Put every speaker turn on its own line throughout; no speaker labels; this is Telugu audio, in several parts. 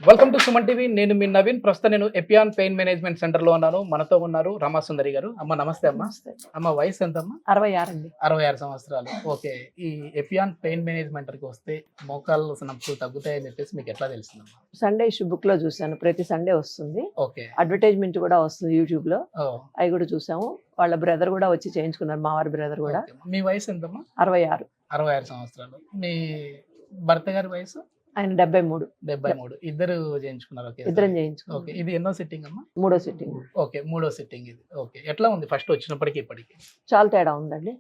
Welcome to Suman TV. నేను మీ నవీన్. ప్రస్తుతం నేను ఎపియాన్ పెయిన్ మేనేజ్మెంట్ సెంటర్ లో ఉన్నాను. మనతో ఉన్నారు రమాసుందరి గారు. అమ్మ నమస్తే అమ్మ. అమ్మ వయసు ఎంత అమ్మా?
66 అండి.
66 సంవత్సరాలు. ఓకే. ఈ ఎపియాన్ పెయిన్ మేనేజ్మెంట్ కి వస్తే మోకాళ్ళు నొప్పులు తగ్గుతాయని చెప్పేసి మీకు ఎట్లా తెలిసిందమ్మా?
సండే ఇష్యూ బుక్ లో చూసాను, ప్రతి సండే వస్తుంది.
ఓకే.
అడ్వర్టైజ్మెంట్ కూడా వస్తుంది యూట్యూబ్ లో, అవి కూడా చూసాము. వాళ్ళ బ్రదర్ కూడా వచ్చి చేయించుకున్నారు, మా వారి బ్రదర్ కూడా.
మీ వయసు ఎంతమ్మా?
66.
66 సంవత్సరాలు. మీ భర్త గారి వయసు?
ఆయన 73.
73. ఇద్దరు చేయించుకున్నారు?
ఇద్దరం చేయించుకున్నాం.
ఓకే. ఇది ఎన్నో సిట్టింగ్ అమ్మా?
మూడో సిట్టింగ్.
ఓకే, మూడో సిట్టింగ్ ఇది. ఓకే. ఎట్లా ఉంది ఫస్ట్ వచ్చినప్పటికి ఇప్పటికి?
చాలా తేడా ఉందండి.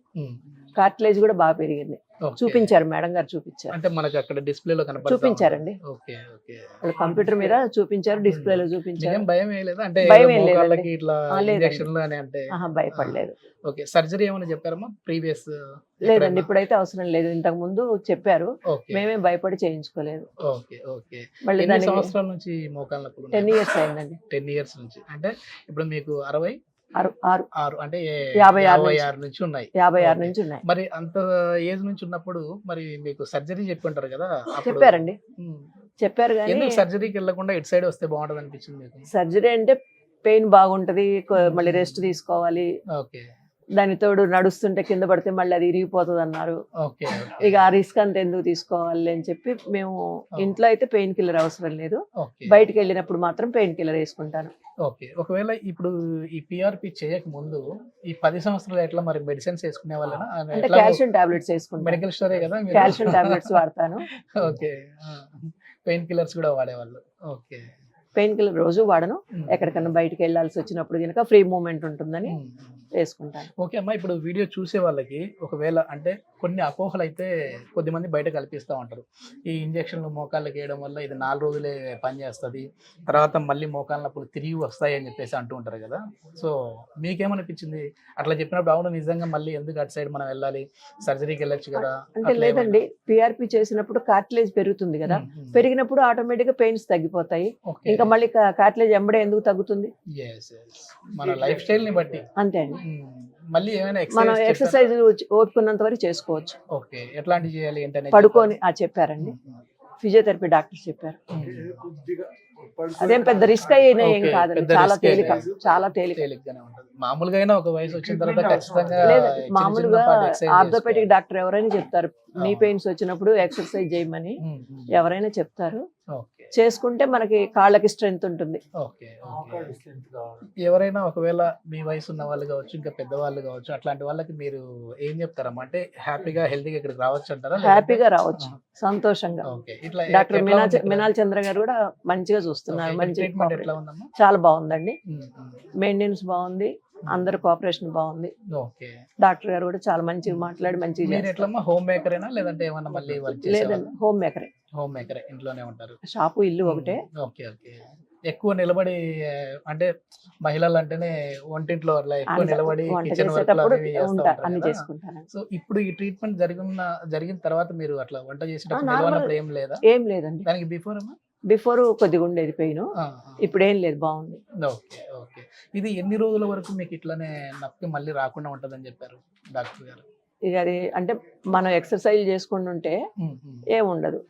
కార్టిలేజ్ కూడా బాగా పెరిగింది. చూపించారు, మేడం గారు చూపించారు.
అంటే మనకి అక్కడ డిస్ప్లేలో కనపడుతుంది.
చూపించారండి.
Okay okay.
వాళ్ళు కంప్యూటర్ మీద చూపించారు, డిస్ప్లేలో చూపించారు.
భయం ఏం లేదా? అంటే
భయం ఏం లేదు,
ఇట్లా ఇంజెక్షన్లు అని అంటే
భయపడలేదు.
ఓకే. సర్జరీ ఏమైనా చెప్పారమ్మా ప్రీవియస్?
లేదండి, ఇప్పుడైతే అవసరం లేదు. ఇంతకు ముందు చెప్పారు, మేమే భయపడి చేయించుకోలేదు.
Okay okay.
మళ్ళీ
ఎన్ని సంవత్సరాల నుంచి మోకాళ్ళ నొప్పులు?
10 years అయిందండి.
10 years నుంచి. అంటే ఇప్పుడు మీకు 66 అంటే 56 నుంచి ఉన్నాయి.
56 నుంచి ఉన్నాయి.
మరి అంత ఏజ్ నుంచి ఉన్నప్పుడు మరి మీకు సర్జరీ చెప్పి ఉంటారు కదా?
చెప్పారండి, చెప్పారు. కానీ
ఎందుకు సర్జరీకి వెళ్ళకుండా ఇటు సైడ్ వస్తే బాగుంటది అనిపించింది మీకు?
సర్జరీ అంటే పెయిన్ బాగుంటది, మళ్ళీ రెస్ట్ తీసుకోవాలి.
ఓకే.
దాని తోడు నడుస్తుంటే కింద పడితే మళ్ళీ అది ఇరిగిపోతుంది అన్నారు. ఇక ఆ రిస్క్ అంత ఎందుకు తీసుకోవాలి అని చెప్పి మేము ఇంట్లో అయితే పెయిన్ కిల్లర్ అవసరం లేదు, బయటకు వెళ్ళినప్పుడు మాత్రం పెయిన్ కిల్లర్ వేసుకుంటాను.
ఓకే. ఒకవేళ ఇప్పుడు ఈ పిఆర్పి చేయక ముందు ఈ 10 సంవత్సరాలు ఎట్లా మరి మెడిసిన్స్ వేసుకునే వాళ్ళనా?
అంటే కాల్షియం టాబ్లెట్స్ వేసుకుంటాను.
మెడికల్ స్టోరే కదా?
కాల్షియం టాబ్లెట్స్ వాడతాను.
ఓకే. పెయిన్ కిల్లర్స్ కూడా వాడేవాళ్ళు? ఓకే.
పెయిన్ కిల్లర్ రోజు వాడను, ఎక్కడికన్నా బయటకు వెళ్ళాల్సి వచ్చినప్పుడు కనుక ఫ్రీ మూవ్మెంట్ ఉంటుందని వేసుకుంటాను.
ఓకే అమ్మా. ఇప్పుడు వీడియో చూసే వాళ్ళకి ఒకవేళ అంటే కొన్ని అపోహలు అయితే కొద్దిమంది బయట కల్పిస్తూ ఉంటారు. ఈ ఇంజక్షన్లు మోకాళ్ళకి వేయడం వల్ల ఇది 4 రోజులే పనిచేస్తుంది, తర్వాత మళ్ళీ మోకాళ్ళ నొప్పులు తిరిగి వస్తాయి అని చెప్పేసి అంటూ ఉంటారు కదా. సో మీకేమనిపించింది అట్లా చెప్పినప్పుడు? అవును, నిజంగా మళ్ళీ ఎందుకు అటు సైడ్ మనం వెళ్ళాలి, సర్జరీకి వెళ్ళొచ్చు కదా
అంటే? లేదండి, పిఆర్పి చేసినప్పుడు కార్టిలేజ్ పెరుగుతుంది కదా, పెరిగినప్పుడు ఆటోమేటిక్ గా పెయిన్స్ తగ్గిపోతాయి. ఇంకా మళ్ళీ కార్టిలేజ్ ఎంబడే ఎందుకు తగ్గుతుంది?
మన లైఫ్ స్టైల్ ని బట్టి.
అంతే అండి.
మళ్ళీ ఏమైనా
మనం ఎక్సర్సైజ్ ఓపుకున్నంత వరకు చేసుకోవచ్చు.
ఓకే. ఎట్లాంటి చేయాలి ఏంటనే
పడుకొని చెప్పారండి, ఫిజియోథెరపీ డాక్టర్ చెప్పారు. అదేం పెద్ద రిస్క్ అయినా ఏం కాదండి, చాలా తేలిక, చాలా
తేలికగానే ఉంటుంది. మామూలుగా అయినా ఒక వయసు వచ్చిన తర్వాత ఖచ్చితంగా
మామూలుగా ఆర్థోపెడిక్ డాక్టర్ ఎవరైనా చెప్తారు, నీ పెయిన్స్ వచ్చినప్పుడు ఎక్సర్సైజ్ చేయమని ఎవరైనా చెప్తారు. చేసుకుంటే మనకి కాళ్ళకి స్ట్రెంగ్త్ ఉంటుంది.
ఎవరైనా ఒకవేళ మీ వయసు ఉన్న వాళ్ళు కావచ్చు, ఇంకా పెద్దవాళ్ళు కావచ్చు, అట్లాంటి వాళ్ళకి మీరు ఏం చెప్తారమ్మా? అంటే హ్యాపీగా హెల్తీగా ఇక్కడికి రావచ్చు అంటారా?
హ్యాపీగా రావచ్చు, సంతోషంగా. డాక్టర్ మినాల్ చంద్ర గారు కూడా మంచిగా చూస్తున్నారు. మంచి చాలా బాగుందండి, మెయింటెనెన్స్ బాగుంది, అందరు కోఆపరేషన్ బాగుంది. డాక్టర్ గారు కూడా చాలా మంచిగా మాట్లాడి మంచిగా.
హోమ్ మేకరేనా లేదంటే ఏమన్నా మళ్ళీ?
లేదండి, హోమ్ మేకరే.
హోమ్ మేకరే, ఇంట్లోనే ఉంటారు.
షాపు ఇల్లు ఒకటే.
Okay okay. ఎక్కువ నిలబడి అంటే మహిళలు అంటేనే వంటింట్లో అట్లా ఎక్కువ నిలబడి
అన్ని చేసుకుంటారు.
సో ఇప్పుడు ఈ ట్రీట్మెంట్ జరిగిన తర్వాత మీరు అట్లా వంట చేసేటప్పుడు ఏం లేదా?
ఏం లేదండి.
దానికి
బిఫోర్ కొద్దిగా ఉండేది పెయిన్, ఇప్పుడు ఏం లేదు, బాగుంది.
Okay okay. ఇది ఎన్ని రోజుల వరకు మీకు ఇట్లానే నొప్పి మళ్ళీ రాకుండా ఉంటదని చెప్పారు డాక్టర్ గారు?
ఇక అది అంటే మనం ఎక్సర్సైజ్ చేసుకుంటుంటే ఏం ఉండదు,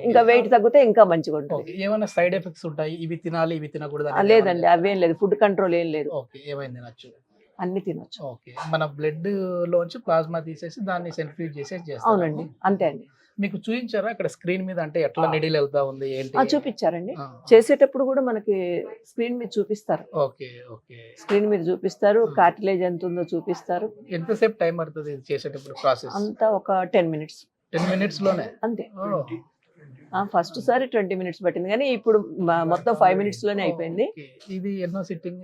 ఇంకా వెయిట్ తగ్గితే ఇంకా మంచిగా ఉంటుంది.
ఏమైనా సైడ్ ఎఫెక్ట్స్ ఉంటాయి, ఇవి తినాలి ఇవి తినకూడదు?
లేదండి, అవేం లేదు, ఫుడ్ కంట్రోల్ ఏం లేదు.
ఏమైంది తినొచ్చు?
అన్ని తినొచ్చు.
ఓకే. మన బ్లడ్ లోంచి ప్లాస్మా తీసేసి దాన్ని సెంట్రిఫ్యూజ్ చేసేసి చేస్తారు?
అవునండి, అంతే అండి.
మీకు చూపించారా అక్కడ స్క్రీన్ మీద? అంటే ఎట్లా నెడిల్ వెళ్తా ఉంది ఏంటి?
చూపించారండి. చేసేటప్పుడు కూడా మనకి స్క్రీన్ మీద చూపిస్తారు.
Okay okay. స్క్రీన్
మీద చూపిస్తారు, కార్టిలేజ్ ఎంత ఉందో చూపిస్తారు.
ఎంతసేపు టైం పడుతుంది చేసేటప్పుడు ప్రాసెస్?
అంతా ఒక 10 minutes.
10 minutes లోనే?
అంతే. ఫస్ట్ సారి 20 minutes పట్టింది, కానీ ఇప్పుడు మొత్తం 5 minutes లోనే అయిపోయింది.
ఇది ఎన్నో సిట్టింగ్?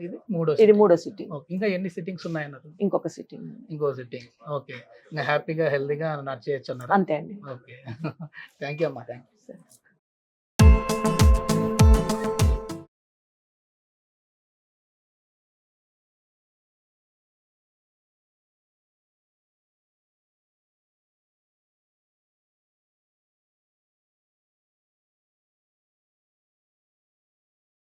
ఇది
మూడో సిట్టింగ్.
ఇంకా ఎన్ని సిట్టింగ్స్ ఉన్నాయన్నారు?
ఇంకో సిట్టింగ్.
ఓకే. హ్యాపీగా హెల్దీగా నడిచేయచ్చు అన్నారు?
అంతే అండి.
ఓకే. థ్యాంక్ యూ అమ్మా. Thank you.